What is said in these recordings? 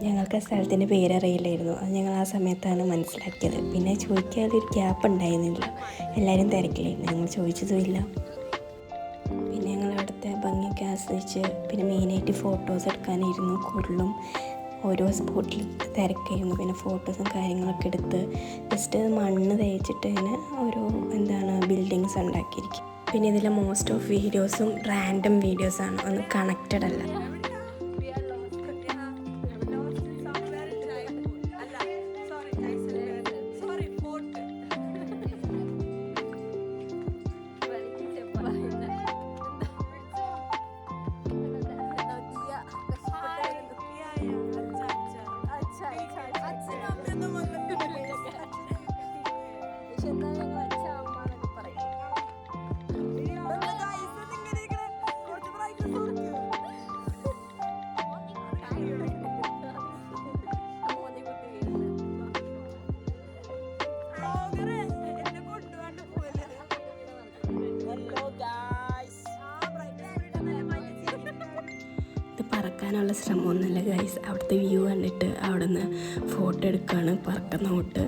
ഞങ്ങൾക്ക് ആ സ്ഥലത്തിൻ്റെ പേരറിയില്ലായിരുന്നു. അത് ഞങ്ങൾ ആ സമയത്താണ് മനസ്സിലാക്കിയത്. പിന്നെ ചോദിക്കാതൊരു ഗ്യാപ്പ് ഉണ്ടായിരുന്നില്ല, എല്ലാവരും തിരക്കിലായിരുന്നു, ഞങ്ങൾ ചോദിച്ചതുമില്ല. പിന്നെ ഞങ്ങൾ അവിടുത്തെ ഭംഗിയൊക്കെ ആസ്വദിച്ച് പിന്നെ മെയിനായിട്ട് ഫോട്ടോസ് എടുക്കാനായിരുന്നു കൂടുതലും. ഓരോ സ്പോട്ടിൽ തിരക്കായിരുന്നു. പിന്നെ ഫോട്ടോസും കാര്യങ്ങളൊക്കെ എടുത്ത് ജസ്റ്റ് മണ്ണ് തേച്ചിട്ട് ഇങ്ങനെ ഓരോ ബിൽഡിങ്സ് ഉണ്ടാക്കിയിരിക്കും. പിന്നെ ഇതിലെ മോസ്റ്റ് ഓഫ് വീഡിയോസും റാൻഡം വീഡിയോസാണ്, ഒന്നും കണക്റ്റഡ് അല്ല. ഇത് പറക്കാനുള്ള ശ്രമമൊന്നുമില്ല ഗൈസ്. അവിടുത്തെ വ്യൂ കണ്ടിട്ട് അവിടെ നിന്ന് ഫോട്ടോ എടുക്കുകയാണ് പറക്കുന്ന തൊട്ട്.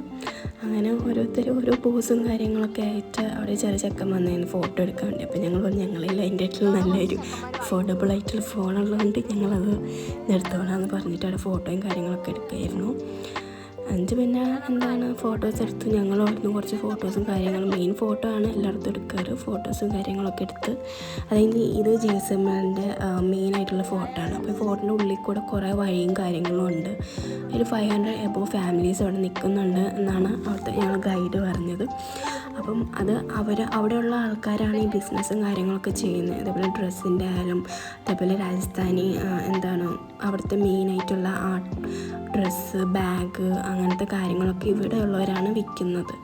അങ്ങനെ ഓരോരുത്തർ ഓരോ പോസും കാര്യങ്ങളൊക്കെ ആയിട്ട് അവിടെ ചെറിയ ചെക്കൻ വന്നതിന് ഫോട്ടോ എടുക്കാൻ വേണ്ടി. അപ്പോൾ ഞങ്ങൾ പറഞ്ഞു ഞങ്ങളില്ല, അതിൻ്റെ ആയിട്ടുള്ള നല്ലൊരു അഫോർഡബിൾ ആയിട്ടുള്ള ഫോണുള്ളതുകൊണ്ട് ഞങ്ങളത് നിർത്തോളാന്ന് പറഞ്ഞിട്ട് അവിടെ ഫോട്ടോയും കാര്യങ്ങളൊക്കെ എടുക്കുമായിരുന്നു. പിന്നെ ഫോട്ടോസ് എടുത്ത് ഞങ്ങൾ അവിടുന്ന് കുറച്ച് ഫോട്ടോസും കാര്യങ്ങളും, മെയിൻ ഫോട്ടോ ആണ് എല്ലായിടത്തും എടുക്കാറ്, ഫോട്ടോസും കാര്യങ്ങളൊക്കെ എടുത്ത്. അതായത് ഇത് ജെയ്സമ്മേലിൻ്റെ മെയിനായിട്ടുള്ള ഫോട്ടോ ആണ്. അപ്പോൾ ഫോട്ടോൻ്റെ ഉള്ളിൽ കൂടെ കുറേ വഴിയും കാര്യങ്ങളും ഉണ്ട്. ഒരു 500 എബോവ് ഫാമിലീസ് അവിടെ നിൽക്കുന്നുണ്ട് എന്നാണ് അവിടുത്തെ ഞങ്ങൾ ഗൈഡ് പറഞ്ഞത്. അപ്പം അത് അവിടെയുള്ള ആൾക്കാരാണ് ഈ ബിസിനസ്സും കാര്യങ്ങളൊക്കെ ചെയ്യുന്നത്. അതേപോലെ ഡ്രസ്സിൻ്റെ ആയാലും അതേപോലെ രാജസ്ഥാനി അവിടുത്തെ മെയിനായിട്ടുള്ള ഡ്രസ്സ്, ബാഗ്, അങ്ങനത്തെ കാര്യങ്ങളൊക്കെ ഇവിടെ ഉള്ളവരാണ് വിൽക്കുന്നത്.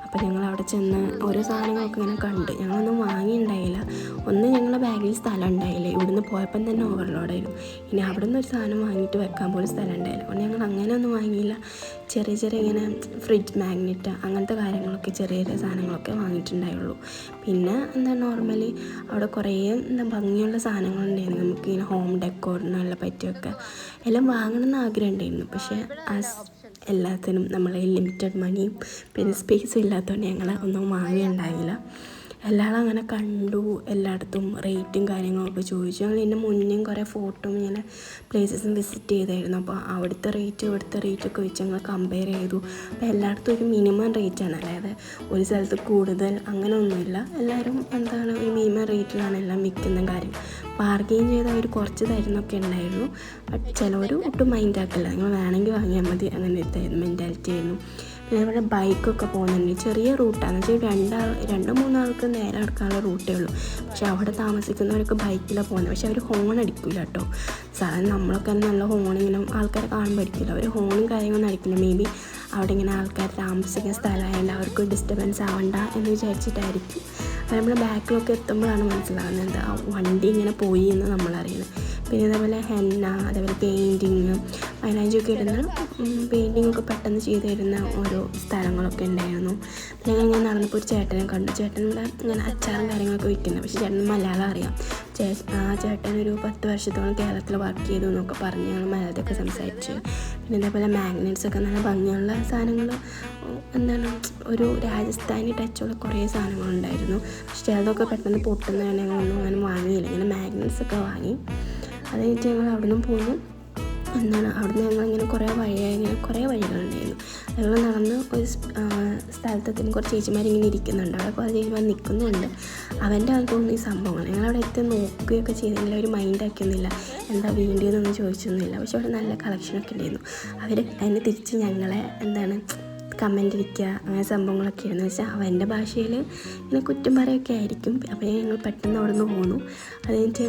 അപ്പോൾ ഞങ്ങൾ അവിടെ ചെന്ന് ഓരോ സാധനങ്ങളൊക്കെ ഇങ്ങനെ കണ്ട്. ഞങ്ങളൊന്നും വാങ്ങിയിട്ടുണ്ടായില്ല. ഞങ്ങളുടെ ബാഗിൽ സ്ഥലം ഉണ്ടായില്ല, ഇവിടുന്ന് പോയപ്പം തന്നെ ഓവർലോഡായിരുന്നു. ഇനി അവിടെ നിന്ന് ഒരു സാധനം വാങ്ങിയിട്ട് വെക്കാൻ പോലും സ്ഥലം ഉണ്ടായില്ല. അപ്പോൾ ഞങ്ങൾ അങ്ങനെ ഒന്നും വാങ്ങിയില്ല. ചെറിയ ഇങ്ങനെ ഫ്രിഡ്ജ് മാഗ്നറ്റ് അങ്ങനത്തെ കാര്യങ്ങളൊക്കെ ചെറിയ സാധനങ്ങളൊക്കെ വാങ്ങിയിട്ടുണ്ടായുള്ളൂ. പിന്നെ നോർമലി അവിടെ കുറേ ഭംഗിയുള്ള സാധനങ്ങളുണ്ടായിരുന്നു. നമുക്കിങ്ങനെ ഹോം ഡെക്കോറിനെല്ലാം പറ്റിയൊക്കെ എല്ലാം വാങ്ങണമെന്ന് ആഗ്രഹം ഉണ്ടായിരുന്നു. പക്ഷേ എല്ലാത്തിനും നമ്മളെ ലിമിറ്റഡ് മണിയും പിന്നെ സ്പേസും ഇല്ലാത്തതുകൊണ്ട് ഞങ്ങൾ ഒന്നും വാങ്ങിയുണ്ടായില്ല. എല്ലാവരും അങ്ങനെ കണ്ടു, എല്ലായിടത്തും റേറ്റും കാര്യങ്ങളൊക്കെ ചോദിച്ചു. ഞങ്ങൾ ഇതിൻ്റെ മുന്നേയും കുറേ ഫോട്ടോയും ഇങ്ങനെ പ്ലേസസും വിസിറ്റ് ചെയ്തായിരുന്നു. അപ്പോൾ അവിടുത്തെ റേറ്റ് ഇവിടുത്തെ റേറ്റൊക്കെ വെച്ച് ഞങ്ങൾ കമ്പയർ ചെയ്തു. അപ്പോൾ എല്ലായിടത്തും ഒരു മിനിമം റേറ്റാണ്, അതായത് ഒരു സ്ഥലത്ത് കൂടുതൽ അങ്ങനെ ഒന്നുമില്ല. എല്ലാവരും ഒരു മിനിമം റേറ്റിലാണ് എല്ലാം വിൽക്കുന്ന കാര്യം. ബാർഗെയിൻ ചെയ്ത് അവർ കുറച്ച് തരുന്നൊക്കെ ഉണ്ടായിരുന്നു. ബട്ട് ചിലവർ ഒട്ടും മൈൻഡ് ആക്കില്ല, നിങ്ങൾ വേണമെങ്കിൽ വാങ്ങിയാൽ മതി, അങ്ങനെ ഒരു മെൻറ്റാലിറ്റി ആയിരുന്നു. പിന്നെ ഇവിടെ ബൈക്കൊക്കെ പോകുന്നുണ്ട്. ചെറിയ റൂട്ടാണ്, വെച്ചാൽ 2-3 ആൾക്ക് നേരെ എടുക്കാനുള്ള റൂട്ടേ ഉള്ളൂ. പക്ഷെ അവിടെ താമസിക്കുന്നവരൊക്കെ ബൈക്കിലാണ് പോകുന്നത്. പക്ഷെ അവർ ഹോൺ അടിക്കില്ല കേട്ടോ. സാധാരണ നമ്മളൊക്കെ നല്ല ഹോണിങ്ങനെ ആൾക്കാരെ കാണുമ്പോൾ അടിക്കില്ല. അവർ ഹോണും കാര്യങ്ങളൊന്നും അടിക്കില്ല. മേ ബി അവിടെ ഇങ്ങനെ ആൾക്കാർ താമസിക്കുന്ന സ്ഥലമായതുകൊണ്ട് അവർക്ക് ഡിസ്റ്റർബൻസ് ആവണ്ട എന്ന് വിചാരിച്ചിട്ടായിരിക്കും. അപ്പോൾ നമ്മൾ ബാക്കിലൊക്കെ എത്തുമ്പോഴാണ് മനസ്സിലാകുന്നത് ആ വണ്ടി ഇങ്ങനെ പോയി എന്ന് നമ്മളറിയുന്നത്. പിന്നെ അതേപോലെ ഹെന്ന, അതേപോലെ പെയിൻറ്റിങ്, മൈലാഞ്ചിയൊക്കെ ഇടുന്ന പെയിൻറ്റിങ്ങൊക്കെ പെട്ടെന്ന് ചെയ്ത് തരുന്ന ഓരോ സ്ഥലങ്ങളൊക്കെ ഉണ്ടായിരുന്നു. പിന്നെ ഞങ്ങൾ നടന്നപ്പോൾ ഒരു ചേട്ടനെ കണ്ടു. ചേട്ടൻ ഇവിടെ ഇങ്ങനെ അച്ചാറും കാര്യങ്ങളൊക്കെ വിൽക്കുന്നത്. പക്ഷേ ചേട്ടന് മലയാളം അറിയാം. ചേട്ടൻ ഒരു 10 വർഷത്തോളം കേരളത്തിൽ വർക്ക് ചെയ്തു എന്നൊക്കെ പറഞ്ഞ് ഞങ്ങൾ മലയാളത്തൊക്കെ സംസാരിച്ച്. പിന്നെ അതേപോലെ മാഗ്നറ്റ്സൊക്കെ നല്ല ഭംഗിയുള്ള സാധനങ്ങൾ, ഒരു രാജസ്ഥാനി ടച്ചുള്ള കുറേ സാധനങ്ങളുണ്ടായിരുന്നു. പക്ഷേ അതൊക്കെ പെട്ടെന്ന് പൊട്ടുന്നതാണ്. ഞങ്ങളൊന്നും അങ്ങനെ വാങ്ങിയില്ല. ഇങ്ങനെ മാഗ്നറ്റ്സൊക്കെ വാങ്ങി. അത് കഴിഞ്ഞിട്ട് ഞങ്ങൾ അവിടെ നിന്നും പോന്നു. അവിടെ നിന്ന് ഞങ്ങളിങ്ങനെ കുറേ വഴികളുണ്ടായിരുന്നു. ഞങ്ങൾ നടന്ന് ഒരു സ്ഥലത്തെത്തിന് കുറച്ച് ചേച്ചിമാരിങ്ങനെ ഇരിക്കുന്നുണ്ട്. അവിടെ കുറേ ചേച്ചിമാർ നിൽക്കുന്നുണ്ട്. അവൻ്റെ ആൾക്കൊന്നും ഈ സംഭവമാണ്. ഞങ്ങളവിടെ എത്തി നോക്കുകയൊക്കെ ചെയ്തില്ല, ഒരു മൈൻഡാക്കിയൊന്നുമില്ല, എന്താ വേണ്ടിയതെന്നൊന്നും ചോദിച്ചൊന്നുമില്ല. പക്ഷെ അവിടെ നല്ല കളക്ഷനൊക്കെ ഉണ്ടായിരുന്നു. അവർ അതിന് തിരിച്ച് ഞങ്ങളെ കമൻ്റ് ഇരിക്കുക അങ്ങനെ സംഭവങ്ങളൊക്കെ ആയിരുന്നു. വെച്ചാൽ അവൻ്റെ ഭാഷയിൽ ഇങ്ങനെ കുറ്റം പറയൊക്കെ ആയിരിക്കും. അപ്പോൾ ഞങ്ങൾ പെട്ടെന്ന് അവിടെ നിന്ന് പോന്നു. അത് കഴിഞ്ഞിട്ട്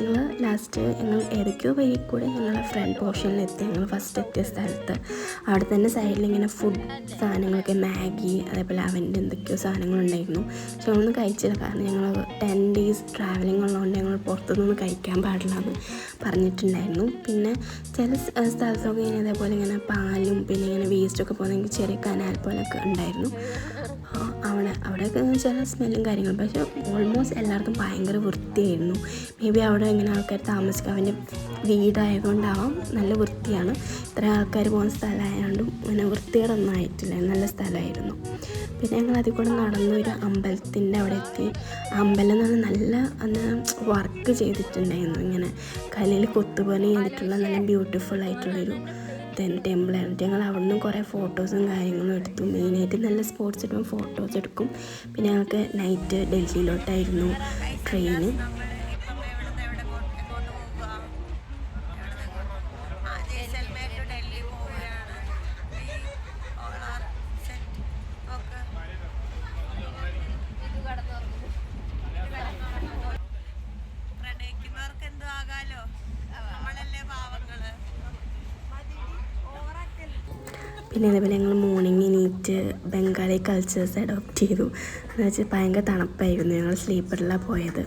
ഞങ്ങൾ ഏതൊക്കെയോ വഴി കൂടെ ഞങ്ങൾ ഫ്രണ്ട് പോർഷനിലെത്തി. ഞങ്ങൾ ഫസ്റ്റ് എത്തിയ സ്ഥലത്ത് അവിടെ തന്നെ സൈഡിലിങ്ങനെ ഫുഡ് സാധനങ്ങളൊക്കെ, മാഗി, അതേപോലെ അവൻ്റെ എന്തൊക്കെയോ സാധനങ്ങളുണ്ടായിരുന്നു. പക്ഷെ ഞങ്ങളൊന്നും കഴിച്ചില്ല. കാരണം ഞങ്ങൾ 10 days ട്രാവലിംഗ് ഉള്ളതുകൊണ്ട് ഞങ്ങൾ പുറത്തുനിന്ന് കഴിക്കാൻ പാടില്ല എന്ന് പറഞ്ഞിട്ടുണ്ടായിരുന്നു. പിന്നെ ചില സ്ഥലത്തൊക്കെ ഇങ്ങനെ അതേപോലെ ഇങ്ങനെ പാലും പിന്നെ ഇങ്ങനെ വേസ്റ്റൊക്കെ പോകുന്നെങ്കിൽ ചെറിയ കനാൽ പോലെ പോലെയൊക്കെ ഉണ്ടായിരുന്നു. അവിടെയൊക്കെ എന്ന് വെച്ചാൽ സ്മെല്ലും കാര്യങ്ങളും, പക്ഷേ ഓൾമോസ്റ്റ് എല്ലായിടത്തും ഭയങ്കര വൃത്തിയായിരുന്നു. മേ ബി അവിടെ ഇങ്ങനെ ആൾക്കാർ താമസിക്കുക, അവൻ്റെ വീടായതുകൊണ്ടാവാം നല്ല വൃത്തിയാണ്. ഇത്രയും ആൾക്കാർ പോകുന്ന സ്ഥലമായതുകൊണ്ടും അങ്ങനെ വൃത്തികേടൊന്നും ആയിട്ടില്ല, നല്ല സ്ഥലമായിരുന്നു. പിന്നെ ഞങ്ങൾ അതിൽ കൂടെ നടന്ന് ഒരു അമ്പലത്തിൻ്റെ അവിടെ എത്തി. അമ്പലം എന്ന് പറഞ്ഞാൽ നല്ല അന്ന് വർക്ക് ചെയ്തിട്ടുണ്ടായിരുന്നു, ഇങ്ങനെ കല്ലിൽ കൊത്തുപണി ചെയ്തിട്ടുള്ള നല്ല ബ്യൂട്ടിഫുൾ ആയിട്ടുള്ളൊരു ടെമ്പിളായിരുന്നു. ഞങ്ങൾ അവിടെ നിന്ന് കുറേ ഫോട്ടോസും കാര്യങ്ങളും എടുത്തു. മെയിനായിട്ട് നല്ല സ്പോട്ട്സ് എടുക്കും, ഫോട്ടോസ് എടുക്കും. പിന്നെ ഞങ്ങൾക്ക് നൈറ്റ് ഡൽഹിയിലോട്ടായിരുന്നു ട്രെയിന്. പിന്നെ അതേപോലെ ഞങ്ങൾ മോർണിംഗ് എണീറ്റ് ബംഗാളി കൾച്ചേഴ്സ് അഡോപ്റ്റ് ചെയ്തു. എന്ന് വെച്ചാൽ ഭയങ്കര തണുപ്പായിരുന്നു. ഞങ്ങൾ സ്ലീപ്പറിലാണ് പോയത്.